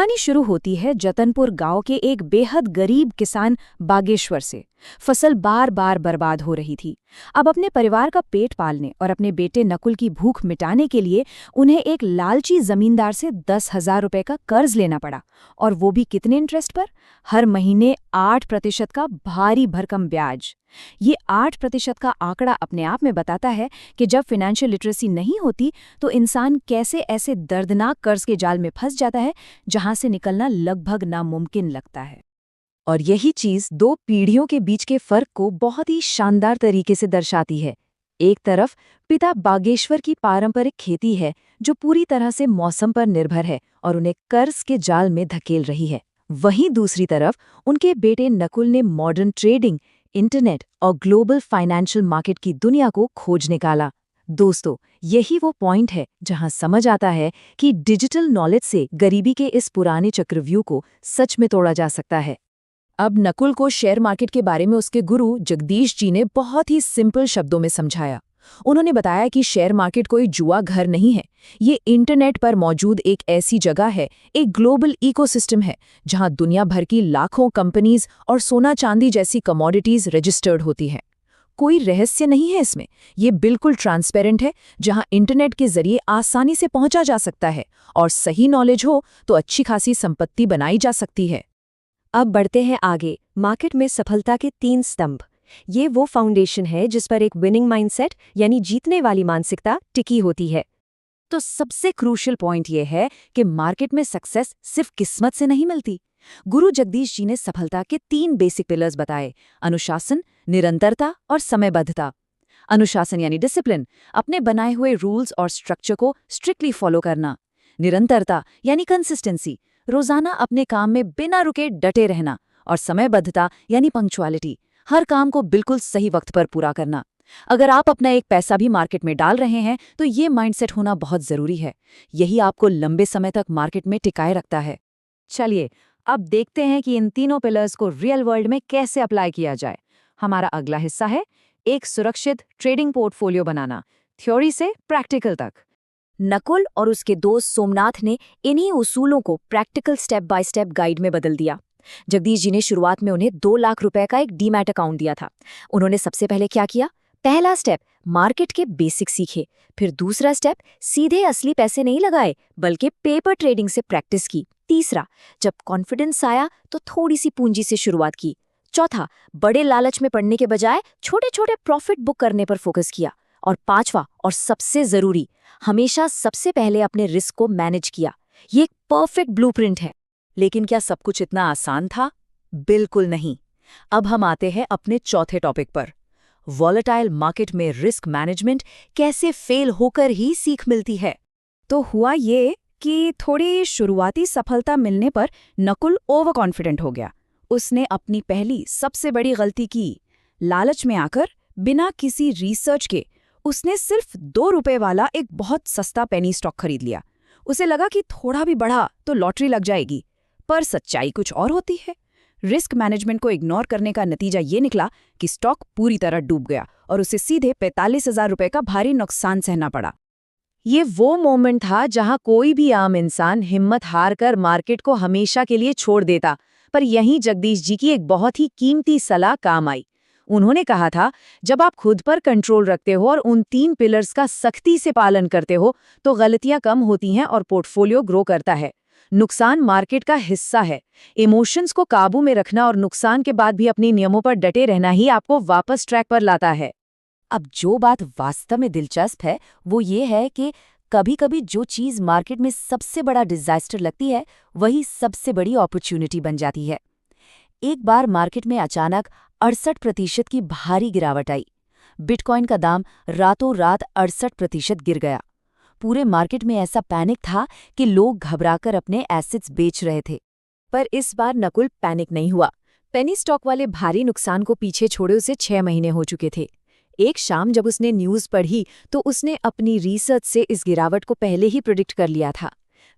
कहानी शुरू होती है जतनपुर गांव के एक बेहद गरीब किसान बागेश्वर से। फसल बार बार बर्बाद हो रही थी। अब अपने परिवार का पेट पालने और अपने बेटे नकुल की भूख मिटाने के लिए उन्हें एक लालची जमींदार से 10,000 रुपए का कर्ज लेना पड़ा, और वो भी कितने इंटरेस्ट पर? हर महीने 8% का भारी भरकम ब्याज। ये 8% का आंकड़ा अपने आप में बताता है कि जब फाइनेंशियल लिटरेसी नहीं होती तो इंसान कैसे ऐसे दर्दनाक कर्ज के जाल में फंस जाता है जहां से निकलना लगभग नामुमकिन लगता है। और यही चीज 2 पीढ़ियों के बीच के फर्क को बहुत ही शानदार तरीके से दर्शाती है। एक तरफ पिता बागेश्वर की पारंपरिक खेती है जो पूरी तरह से मौसम पर निर्भर है और उन्हें कर्ज के जाल में धकेल रही है। वहीं दूसरी तरफ उनके बेटे नकुल ने मॉडर्न ट्रेडिंग, इंटरनेट और ग्लोबल फाइनेंशियल मार्केट की दुनिया को खोज निकाला। दोस्तों, यही वो पॉइंट है जहां समझ आता है कि डिजिटल नॉलेज से गरीबी के इस पुराने चक्रव्यूह को सच में तोड़ा जा सकता है। अब नकुल को शेयर मार्केट के बारे में उसके गुरु जगदीश जी ने बहुत ही सिंपल शब्दों में समझाया। उन्होंने बताया कि शेयर मार्केट कोई जुआ घर नहीं है। ये इंटरनेट पर मौजूद एक ऐसी जगह है, एक ग्लोबल इकोसिस्टम है जहां दुनिया भर की लाखों कंपनीज और सोना चांदी जैसी कमोडिटीज रजिस्टर्ड होती हैं। कोई रहस्य नहीं है इसमें। ये बिल्कुल ट्रांसपेरेंट है, जहां इंटरनेट के जरिए आसानी से पहुंचा जा सकता है और सही नॉलेज हो तो अच्छी खासी संपत्ति बनाई जा सकती है। अब बढ़ते हैं आगे। मार्केट में सफलता के 3 स्तंभ। ये वो फाउंडेशन है जिस पर एक विनिंग माइंडसेट यानी जीतने वाली मानसिकता टिकी होती है। तो सबसे क्रूशियल पॉइंट ये है कि मार्केट में सक्सेस सिर्फ किस्मत से नहीं मिलती। गुरु जगदीश जी ने सफलता के 3 बेसिक पिलर्स बताए: अनुशासन, निरंतरता और समयबद्धता। अनुशासन यानी डिसिप्लिन, अपने बनाए हुए रूल्स और स्ट्रक्चर को स्ट्रिक्टली फॉलो करना। निरंतरता यानी कंसिस्टेंसी, रोजाना अपने काम में बिना रुके डटे रहना। और समयबद्धता यानी पंक्चुअलिटी, हर काम को बिल्कुल सही वक्त पर पूरा करना। अगर आप अपना एक पैसा भी मार्केट में डाल रहे हैं तो ये माइंडसेट होना बहुत जरूरी है। यही आपको लंबे समय तक मार्केट में टिकाए रखता है। चलिए अब देखते हैं कि इन तीनों पिलर्स को रियल वर्ल्ड में कैसे अप्लाई किया जाए। हमारा अगला हिस्सा है एक सुरक्षित ट्रेडिंग पोर्टफोलियो बनाना, थ्योरी से प्रैक्टिकल तक। नकुल और उसके दोस्त सोमनाथ ने इन्हीं उसूलों को practical step by step guide में बदल दिया। जगदीश जी ने शुरुआत में उन्हें 2 लाख रुपए का एक डीमैट अकाउंट दिया था। उन्होंने सबसे पहले क्या किया? पहला स्टेप मार्केट के बेसिक सीखे। फिर दूसरा स्टेप सीधे असली पैसे नहीं लगाए बल्कि पेपर ट्रेडिंग से प्रैक्टिस की। तीसरा, जब कॉन्फिडेंस आया तो थोड़ी सी पूंजी से शुरुआत की। चौथा, बड़े लालच में पड़ने के बजाय छोटे छोटे प्रॉफिट बुक करने पर फोकस किया। और 5वां और सबसे जरूरी, हमेशा सबसे पहले अपने रिस्क को मैनेज किया। ये एक परफेक्ट ब्लूप्रिंट है। लेकिन क्या सब कुछ इतना आसान था? बिल्कुल नहीं। अब हम आते हैं अपने चौथे टॉपिक पर, वॉलेटाइल मार्केट में रिस्क मैनेजमेंट कैसे फेल होकर ही सीख मिलती है। तो हुआ ये कि थोड़ी शुरुआती सफलता मिलने पर नकुल ओवर कॉन्फिडेंट हो गया। उसने अपनी पहली सबसे बड़ी गलती की। लालच में आकर बिना किसी रिसर्च के उसने सिर्फ 2 रुपए वाला एक बहुत सस्ता पेनी स्टॉक खरीद लिया। उसे लगा कि थोड़ा भी बढ़ा तो लॉटरी लग जाएगी, पर सच्चाई कुछ और होती है। रिस्क मैनेजमेंट को इग्नोर करने का नतीजा ये निकला कि स्टॉक पूरी तरह डूब गया और उसे सीधे 45,000 रुपए का भारी नुकसान सहना पड़ा। ये वो मोमेंट था जहां कोई भी आम इंसान हिम्मत हार कर मार्केट को हमेशा के लिए छोड़ देता, पर यहीं जगदीश जी की एक बहुत ही कीमती सलाह काम आई। उन्होंने कहा था, जब आप खुद पर कंट्रोल रखते हो और उन 3 पिलर्स का सख्ती से पालन करते हो तो गलतियां कम होती हैं और पोर्टफोलियो ग्रो करता है। नुकसान मार्केट का हिस्सा है। इमोशंस को काबू में रखना और नुकसान के बाद भी अपने नियमों पर डटे रहना ही आपको वापस ट्रैक पर लाता है। अब जो बात वास्तव में दिलचस्प है वो ये है कि कभी-कभी जो चीज़ मार्केट में सबसे बड़ा डिजास्टर लगती है वही सबसे बड़ी अपॉर्चुनिटी बन जाती है। एक बार मार्केट में अचानक 68% की भारी गिरावट आई। बिटकॉइन का दाम रातों रात 68% गिर गया। पूरे मार्केट में ऐसा पैनिक था कि लोग घबराकर अपने एसेट्स बेच रहे थे। पर इस बार नकुल पैनिक नहीं हुआ। पेनी स्टॉक वाले भारी नुकसान को पीछे छोड़े उसे 6 महीने हो चुके थे। एक शाम जब उसने न्यूज़ पढ़ी तो उसने अपनी रिसर्च से इस गिरावट को पहले ही प्रेडिक्ट कर लिया था।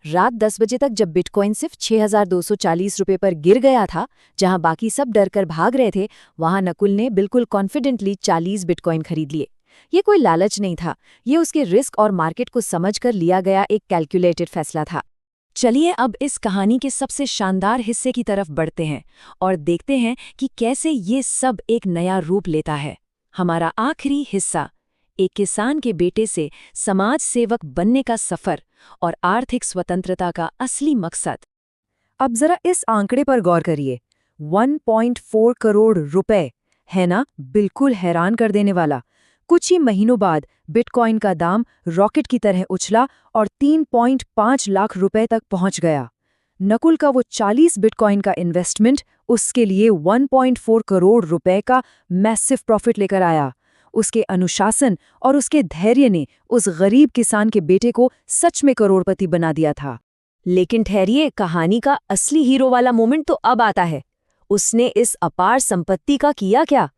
रात 10 बजे तक जब बिटकॉइन सिर्फ 6,240 रुपये पर गिर गया था, जहां बाकी सब डर कर भाग रहे थे, वहां नकुल ने बिल्कुल कॉन्फिडेंटली 40 बिटकॉइन खरीद लिए। ये कोई लालच नहीं था, ये उसके रिस्क और मार्केट को समझकर लिया गया एक कैलकुलेटेड फैसला था। चलिए अब इस कहानी के सबसे शानदार हिस्से की तरफ बढ़ते हैं और देखते हैं कि कैसे ये सब एक नया रूप लेता है। हमारा आखिरी हिस्सा, एक किसान के बेटे से समाज सेवक बनने का सफर और आर्थिक स्वतंत्रता का असली मकसद। अब जरा इस आंकड़े पर गौर करिए, 1.4 करोड़ रुपए, है ना? बिल्कुल हैरान कर देने वाला। कुछ ही महीनों बाद बिटकॉइन का दाम रॉकेट की तरह उछला और 3.5 लाख रुपए तक पहुंच गया। नकुल का वो 40 बिटकॉइन का इन्वेस्टमेंट उसके लिए 1.4 करोड़ रुपए का मैसिव प्रॉफिट लेकर आया। उसके अनुशासन और उसके धैर्य ने उस गरीब किसान के बेटे को सच में करोड़पति बना दिया था। लेकिन ठहरिए, कहानी का असली हीरो वाला मोमेंट तो अब आता है। उसने इस अपार संपत्ति का किया क्या?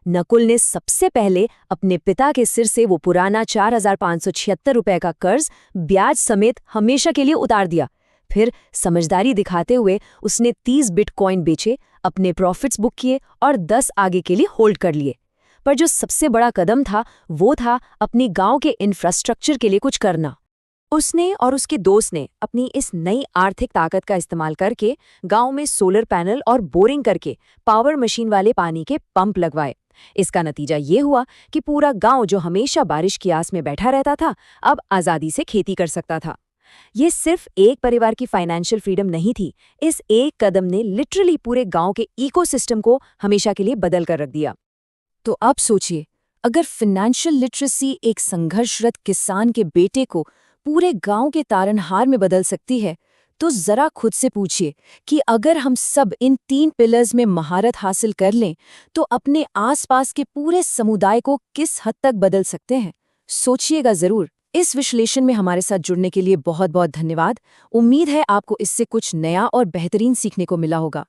नकुल ने सबसे पहले अपने पिता के सिर से वो पुराना 4,576 रुपए का कर्ज ब्याज समेत हमेशा के लिए उतार दिया। फिर समझदारी दिखाते हुए उसने 30 बिटकॉइन बेचे, अपने प्रॉफिट्स बुक किए और 10 आगे के लिए होल्ड कर लिए। पर जो सबसे बड़ा कदम था वो था अपनी गांव के इंफ्रास्ट्रक्चर के लिए कुछ करना। उसने और उसके दोस्त ने अपनी इस नई आर्थिक ताकत का इस्तेमाल करके गांव में सोलर पैनल और बोरिंग करके पावर मशीन वाले पानी के पंप लगवाए। इसका नतीजा ये हुआ कि पूरा गांव जो हमेशा बारिश की आस में बैठा रहता था, अब आज़ादी से खेती कर सकता था। ये सिर्फ एक परिवार की फाइनेंशियल फ्रीडम नहीं थी, इस एक कदम ने लिटरली पूरे गांव के इकोसिस्टम को हमेशा के लिए बदल कर रख दिया। तो अब सोचिए, अगर फाइनेंशियल लिटरेसी एक संघर्षरत किसान के बेटे को पूरे गांव के तारनहार में बदल सकती है, तो जरा खुद से पूछिए कि अगर हम सब इन 3 पिलर्स में महारत हासिल कर लें तो अपने आसपास के पूरे समुदाय को किस हद तक बदल सकते हैं। सोचिएगा जरूर। इस विश्लेषण में हमारे साथ जुड़ने के लिए बहुत बहुत धन्यवाद। उम्मीद है आपको इससे कुछ नया और बेहतरीन सीखने को मिला होगा।